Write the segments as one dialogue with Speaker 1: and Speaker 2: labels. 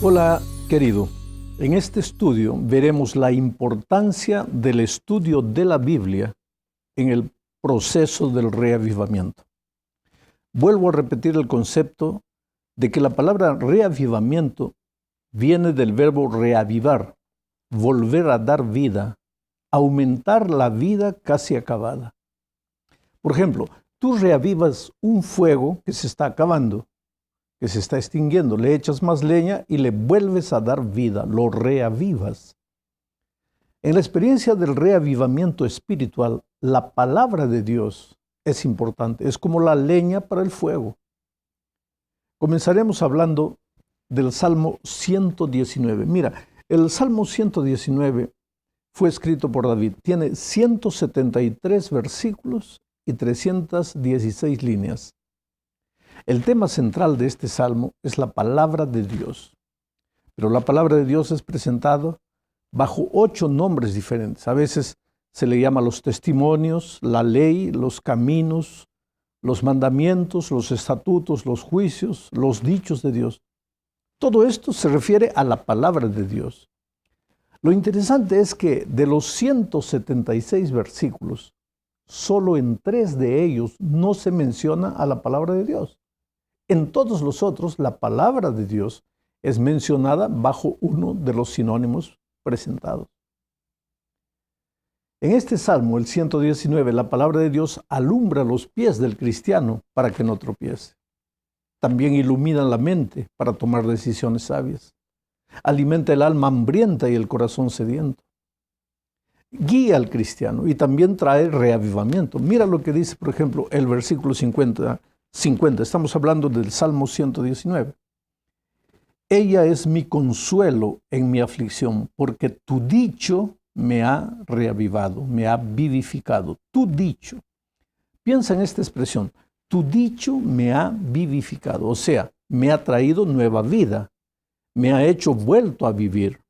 Speaker 1: Hola, querido. En este estudio veremos la importancia del estudio de la Biblia en el proceso del reavivamiento. Vuelvo a repetir el concepto de que la palabra reavivamiento viene del verbo reavivar, volver a dar vida, aumentar la vida casi acabada. Por ejemplo, tú reavivas un fuego que se está acabando, que se está extinguiendo, le echas más leña y le vuelves a dar vida, lo reavivas. En la experiencia del reavivamiento espiritual, la palabra de Dios es importante, es como la leña para el fuego. Comenzaremos hablando del Salmo 119. Mira, el Salmo 119 fue escrito por David, tiene 173 versículos y 316 líneas. El tema central de este salmo es la palabra de Dios, pero la palabra de Dios es presentada bajo 8 nombres diferentes. A veces se le llama los testimonios, la ley, los caminos, los mandamientos, los estatutos, los juicios, los dichos de Dios. Todo esto se refiere a la palabra de Dios. Lo interesante es que de los 176 versículos, solo en 3 de ellos no se menciona a la palabra de Dios. En todos los otros, la palabra de Dios es mencionada bajo uno de los sinónimos presentados. En este salmo, el 119, la palabra de Dios alumbra los pies del cristiano para que no tropiece. También ilumina la mente para tomar decisiones sabias. Alimenta el alma hambrienta y el corazón sediento. Guía al cristiano y también trae reavivamiento. Mira lo que dice, por ejemplo, el versículo 50. Estamos hablando del Salmo 119. Ella es mi consuelo en mi aflicción, porque tu dicho me ha reavivado, me ha vivificado. Tu dicho. Piensa en esta expresión. Tu dicho me ha vivificado, o sea, me ha traído nueva vida, me ha hecho vuelto a vivir.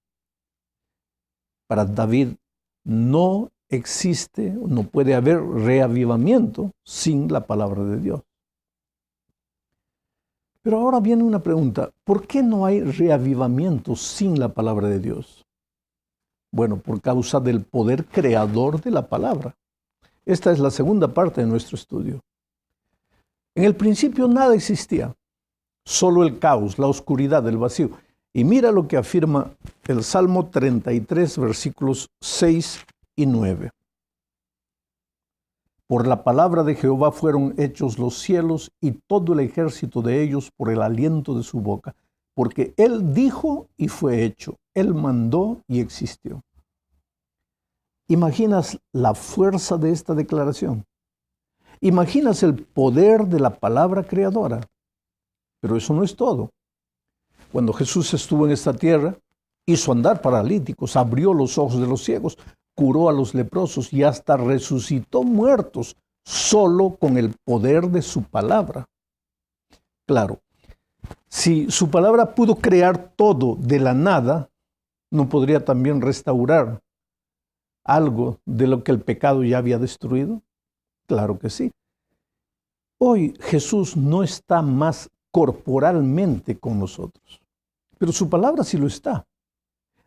Speaker 1: Para David no existe, no puede haber reavivamiento sin la palabra de Dios. Pero ahora viene una pregunta, ¿por qué no hay reavivamiento sin la palabra de Dios? Bueno, por causa del poder creador de la palabra. Esta es la segunda parte de nuestro estudio. En el principio nada existía, solo el caos, la oscuridad, el vacío. Y mira lo que afirma el Salmo 33, versículos 6 y 9. Por la palabra de Jehová fueron hechos los cielos y todo el ejército de ellos por el aliento de su boca. Porque Él dijo y fue hecho, Él mandó y existió. ¿Imaginas la fuerza de esta declaración? ¿Imaginas el poder de la palabra creadora? Pero eso no es todo. Cuando Jesús estuvo en esta tierra, hizo andar paralíticos, abrió los ojos de los ciegos, curó a los leprosos y hasta resucitó muertos solo con el poder de su palabra. Claro, si su palabra pudo crear todo de la nada, ¿no podría también restaurar algo de lo que el pecado ya había destruido? Claro que sí. Hoy Jesús no está más corporalmente con nosotros, pero su palabra sí lo está.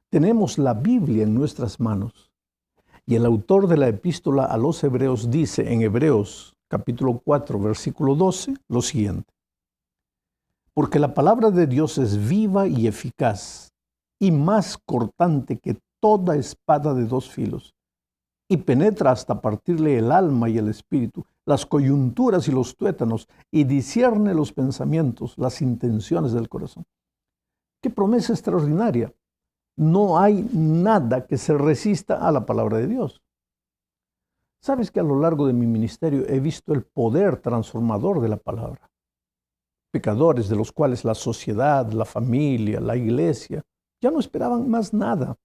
Speaker 1: Tenemos la Biblia en nuestras manos. Y el autor de la epístola a los Hebreos dice en Hebreos capítulo 4, versículo 12, lo siguiente. Porque la palabra de Dios es viva y eficaz, y más cortante que toda espada de 2 filos, y penetra hasta partirle el alma y el espíritu, las coyunturas y los tuétanos, y discierne los pensamientos, las intenciones del corazón. ¡Qué promesa extraordinaria! No hay nada que se resista a la palabra de Dios. ¿Sabes que a lo largo de mi ministerio he visto el poder transformador de la palabra? Pecadores de los cuales la sociedad, la familia, la iglesia ya no esperaban más nada.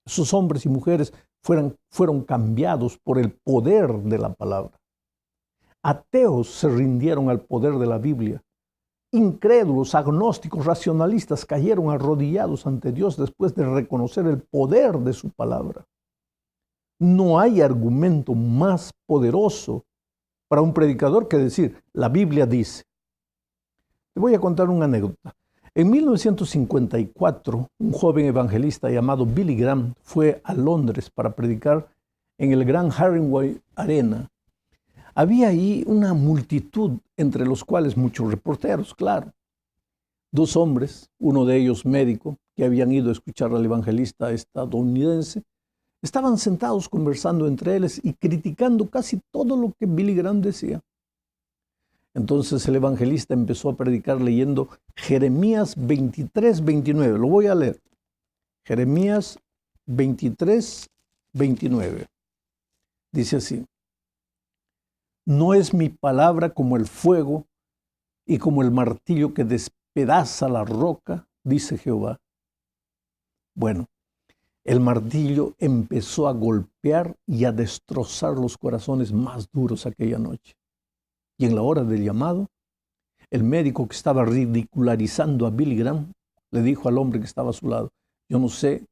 Speaker 1: Esos hombres y mujeres fueron cambiados por el poder de la palabra. Ateos se rindieron al poder de la Biblia. Incrédulos, agnósticos, racionalistas cayeron arrodillados ante Dios después de reconocer el poder de su palabra. No hay argumento más poderoso para un predicador que decir, la Biblia dice. Te voy a contar una anécdota. En 1954, un joven evangelista llamado Billy Graham fue a Londres para predicar en el Gran Haringey Arena. Había ahí una multitud, entre los cuales muchos reporteros, claro. Dos hombres, uno de ellos médico, que habían ido a escuchar al evangelista estadounidense, estaban sentados conversando entre ellos y criticando casi todo lo que Billy Graham decía. Entonces el evangelista empezó a predicar leyendo Jeremías 23, 29. Lo voy a leer. Jeremías 23, 29. Dice así: no es mi palabra como el fuego y como el martillo que despedaza la roca, dice Jehová. Bueno, el martillo empezó a golpear y a destrozar los corazones más duros aquella noche. Y en la hora del llamado, el médico que estaba ridicularizando a Billy Graham le dijo al hombre que estaba a su lado: yo no sé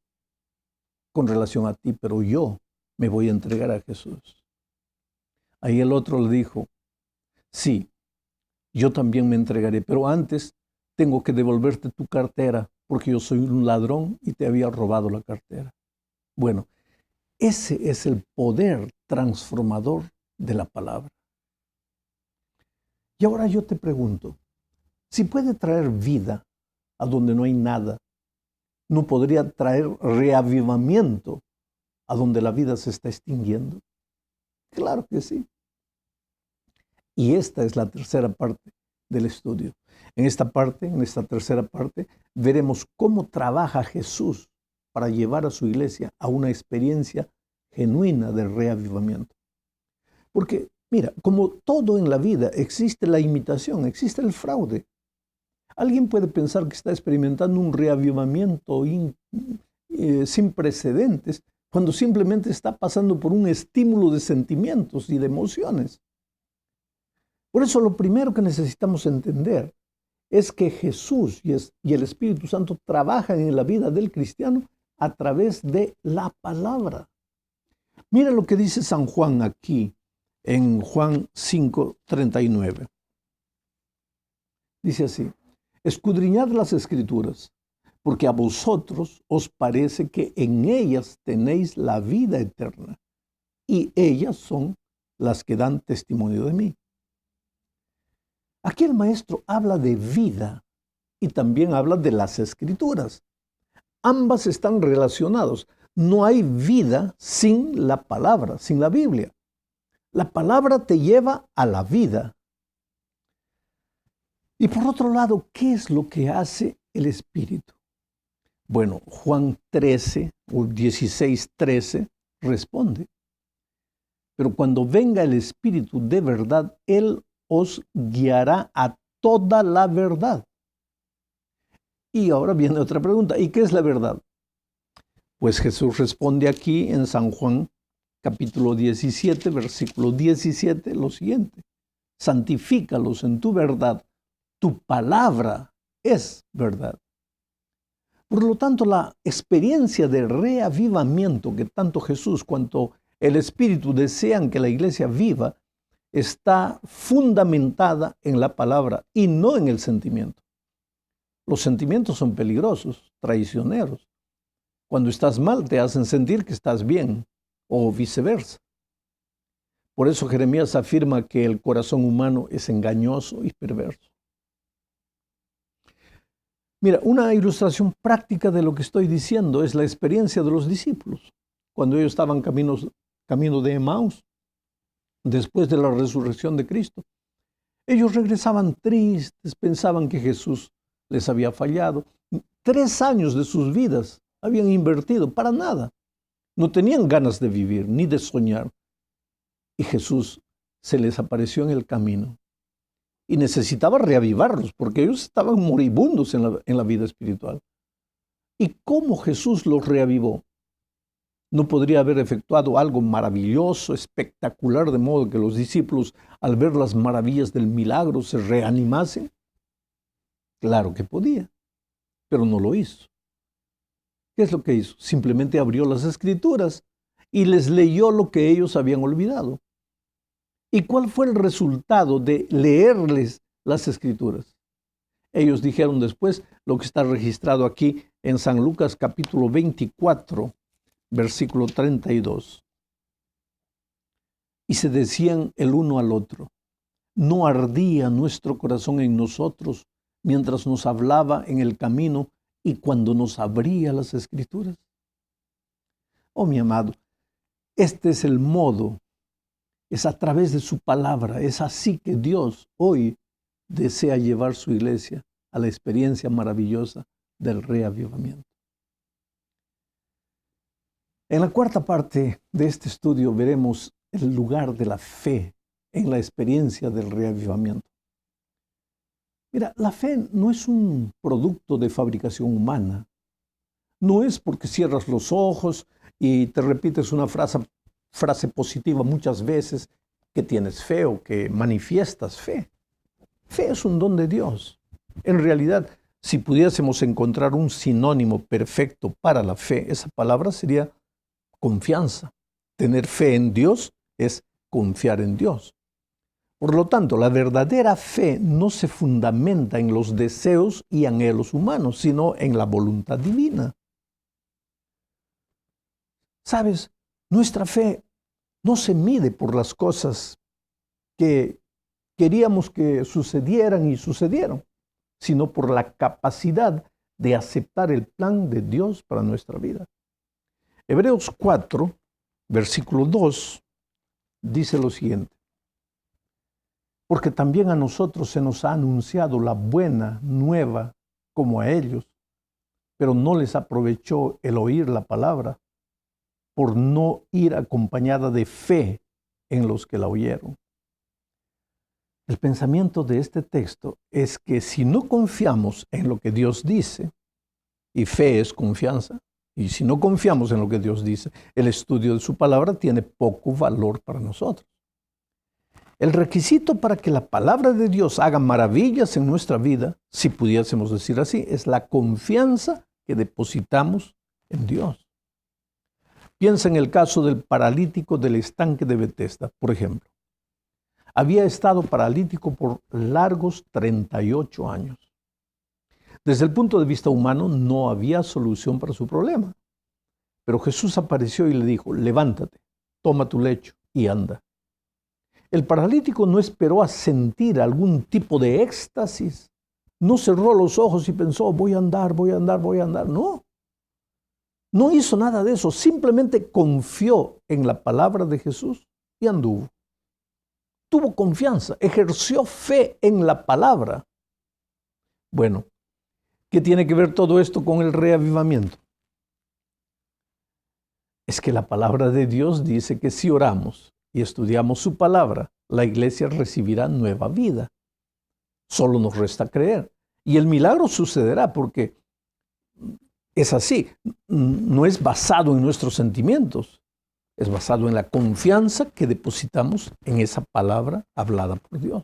Speaker 1: con relación a ti, pero yo me voy a entregar a Jesús. Ahí el otro le dijo: sí, yo también me entregaré, pero antes tengo que devolverte tu cartera porque yo soy un ladrón y te había robado la cartera. Bueno, ese es el poder transformador de la palabra. Y ahora yo te pregunto, si puede traer vida a donde no hay nada, ¿no podría traer reavivamiento a donde la vida se está extinguiendo? Claro que sí. Y esta es la tercera parte del estudio. En esta tercera parte, veremos cómo trabaja Jesús para llevar a su iglesia a una experiencia genuina de reavivamiento. Porque, mira, como todo en la vida, existe la imitación, existe el fraude. Alguien puede pensar que está experimentando un reavivamiento sin precedentes cuando simplemente está pasando por un estímulo de sentimientos y de emociones. Por eso lo primero que necesitamos entender es que Jesús y el Espíritu Santo trabajan en la vida del cristiano a través de la palabra. Mira lo que dice San Juan aquí en Juan 5:39. Dice así: escudriñad las Escrituras, porque a vosotros os parece que en ellas tenéis la vida eterna, y ellas son las que dan testimonio de mí. Aquí el maestro habla de vida y también habla de las Escrituras. Ambas están relacionadas. No hay vida sin la palabra, sin la Biblia. La palabra te lleva a la vida. Y por otro lado, ¿qué es lo que hace el Espíritu? Bueno, Juan 13 o 16:13 responde: pero cuando venga el Espíritu de verdad, Él os guiará a toda la verdad. Y ahora viene otra pregunta: ¿y qué es la verdad? Pues Jesús responde aquí en San Juan capítulo 17, versículo 17, lo siguiente: santifícalos en tu verdad, tu palabra es verdad. Por lo tanto, la experiencia de reavivamiento que tanto Jesús cuanto el Espíritu desean que la iglesia viva está fundamentada en la palabra y no en el sentimiento. Los sentimientos son peligrosos, traicioneros. Cuando estás mal te hacen sentir que estás bien o viceversa. Por eso Jeremías afirma que el corazón humano es engañoso y perverso. Mira, una ilustración práctica de lo que estoy diciendo es la experiencia de los discípulos. Cuando ellos estaban camino de Emaús, después de la resurrección de Cristo, ellos regresaban tristes, pensaban que Jesús les había fallado. 3 años de sus vidas habían invertido para nada. No tenían ganas de vivir ni de soñar. Y Jesús se les apareció en el camino. Y necesitaba reavivarlos porque ellos estaban moribundos en la vida espiritual. ¿Y cómo Jesús los reavivó? ¿No podría haber efectuado algo maravilloso, espectacular, de modo que los discípulos, al ver las maravillas del milagro, se reanimasen? Claro que podía, pero no lo hizo. ¿Qué es lo que hizo? Simplemente abrió las Escrituras y les leyó lo que ellos habían olvidado. ¿Y cuál fue el resultado de leerles las Escrituras? Ellos dijeron después lo que está registrado aquí en San Lucas capítulo 24, versículo 32. Y se decían el uno al otro: ¿no ardía nuestro corazón en nosotros mientras nos hablaba en el camino y cuando nos abría las Escrituras? Oh, mi amado, este es el modo, es a través de su palabra, es así que Dios hoy desea llevar su iglesia a la experiencia maravillosa del reavivamiento. En la cuarta parte de este estudio veremos el lugar de la fe en la experiencia del reavivamiento. Mira, la fe no es un producto de fabricación humana. No es porque cierras los ojos y te repites una frase positiva muchas veces que tienes fe o que manifiestas fe. Fe es un don de Dios. En realidad, si pudiésemos encontrar un sinónimo perfecto para la fe, esa palabra sería confianza. Tener fe en Dios es confiar en Dios. Por lo tanto, la verdadera fe no se fundamenta en los deseos y anhelos humanos, sino en la voluntad divina. ¿Sabes? Nuestra fe no se mide por las cosas que queríamos que sucedieran y sucedieron, sino por la capacidad de aceptar el plan de Dios para nuestra vida. Hebreos 4, versículo 2, dice lo siguiente: porque también a nosotros se nos ha anunciado la buena nueva como a ellos, pero no les aprovechó el oír la palabra, por no ir acompañada de fe en los que la oyeron. El pensamiento de este texto es que si no confiamos en lo que Dios dice, y fe es confianza, y si no confiamos en lo que Dios dice, el estudio de su palabra tiene poco valor para nosotros. El requisito para que la palabra de Dios haga maravillas en nuestra vida, si pudiésemos decir así, es la confianza que depositamos en Dios. Piensa en el caso del paralítico del estanque de Betesda, por ejemplo. Había estado paralítico por largos 38 años. Desde el punto de vista humano, no había solución para su problema. Pero Jesús apareció y le dijo: levántate, toma tu lecho y anda. El paralítico no esperó a sentir algún tipo de éxtasis. No cerró los ojos y pensó: voy a andar, voy a andar, voy a andar. No. No hizo nada de eso. Simplemente confió en la palabra de Jesús y anduvo. Tuvo confianza, ejerció fe en la palabra. Bueno, ¿qué tiene que ver todo esto con el reavivamiento? Es que la palabra de Dios dice que si oramos y estudiamos su palabra, la iglesia recibirá nueva vida. Solo nos resta creer. Y el milagro sucederá porque es así. No es basado en nuestros sentimientos. Es basado en la confianza que depositamos en esa palabra hablada por Dios.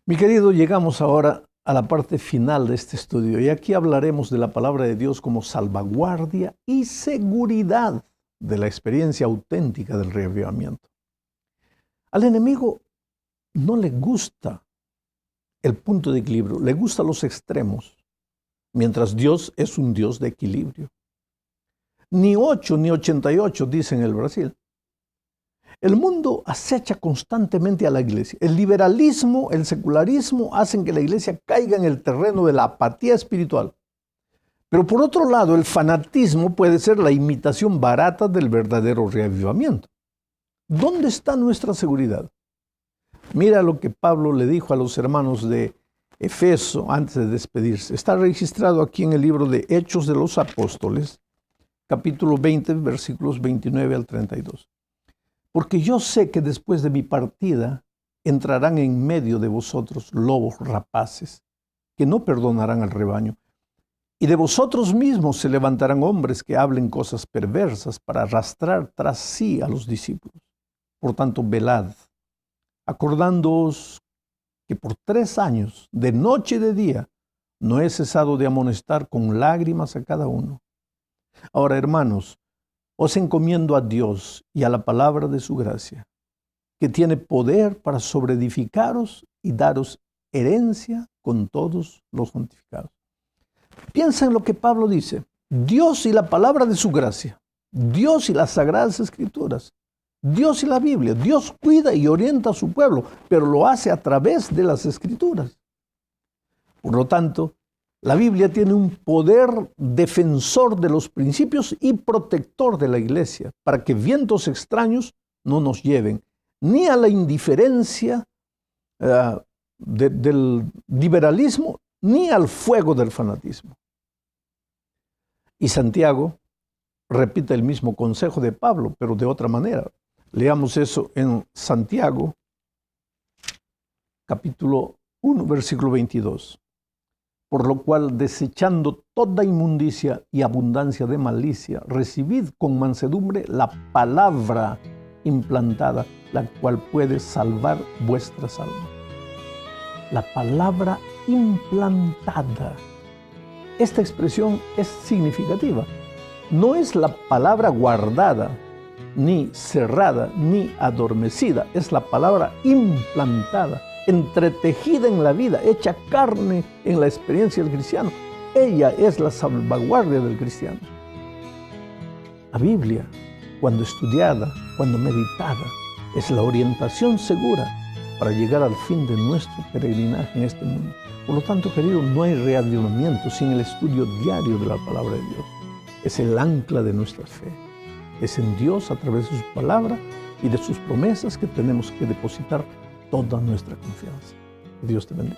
Speaker 1: Mi querido, llegamos ahora a la parte final de este estudio y aquí hablaremos de la palabra de Dios como salvaguardia y seguridad de la experiencia auténtica del reavivamiento. Al enemigo no le gusta el punto de equilibrio, le gustan los extremos, mientras Dios es un Dios de equilibrio. Ni 8 ni 88, dicen en el Brasil. El mundo acecha constantemente a la iglesia. El liberalismo, el secularismo hacen que la iglesia caiga en el terreno de la apatía espiritual. Pero por otro lado, el fanatismo puede ser la imitación barata del verdadero reavivamiento. ¿Dónde está nuestra seguridad? Mira lo que Pablo le dijo a los hermanos de Efeso antes de despedirse. Está registrado aquí en el libro de Hechos de los Apóstoles, capítulo 20, versículos 29 al 32. Porque yo sé que después de mi partida entrarán en medio de vosotros lobos rapaces, que no perdonarán al rebaño. Y de vosotros mismos se levantarán hombres que hablen cosas perversas para arrastrar tras sí a los discípulos. Por tanto, velad, acordándoos que por 3 años, de noche y de día, no he cesado de amonestar con lágrimas a cada uno. Ahora, hermanos, os encomiendo a Dios y a la palabra de su gracia, que tiene poder para sobreedificaros y daros herencia con todos los santificados. Piensa en lo que Pablo dice. Dios y la palabra de su gracia, Dios y las sagradas escrituras, Dios y la Biblia. Dios cuida y orienta a su pueblo, pero lo hace a través de las escrituras. Por lo tanto, la Biblia tiene un poder defensor de los principios y protector de la iglesia, para que vientos extraños no nos lleven ni a la indiferencia del liberalismo, ni al fuego del fanatismo. Y Santiago repite el mismo consejo de Pablo, pero de otra manera. Leamos eso en Santiago, capítulo 1, versículo 22. Por lo cual, desechando toda inmundicia y abundancia de malicia, recibid con mansedumbre la palabra implantada, la cual puede salvar vuestras almas. La palabra implantada. Esta expresión es significativa. No es la palabra guardada, ni cerrada, ni adormecida. Es la palabra implantada, entretejida en la vida, hecha carne en la experiencia del cristiano. Ella es la salvaguardia del cristiano. La Biblia, cuando estudiada, cuando meditada, es la orientación segura para llegar al fin de nuestro peregrinaje en este mundo. Por lo tanto, querido, no hay reavivamiento sin el estudio diario de la palabra de Dios. Es el ancla de nuestra fe. Es en Dios, a través de su palabra y de sus promesas, que tenemos que depositar toda nuestra confianza. Que Dios te bendiga.